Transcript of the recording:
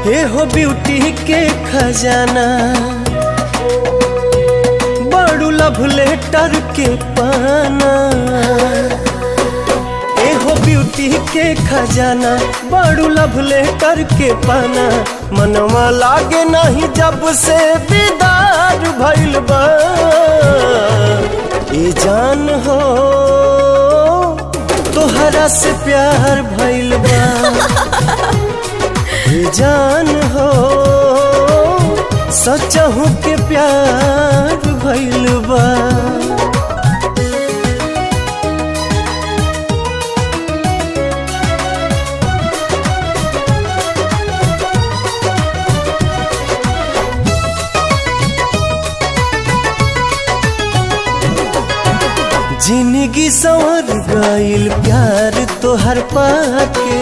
हे हो ब्यूटी के खजाना, बड़ू लव लेटर के पाना। हे हो ब्यूटी के खजाना, बड़ू लव लेटर के पाना। मनवा लागे नहीं जब से दीदार भइल बा। ए जान हो तोहरा से प्यार भइल बा। ए जान हो सचहु के प्यार भइल बा। जिंदगी संवर गइल प्यार तोहर पाके।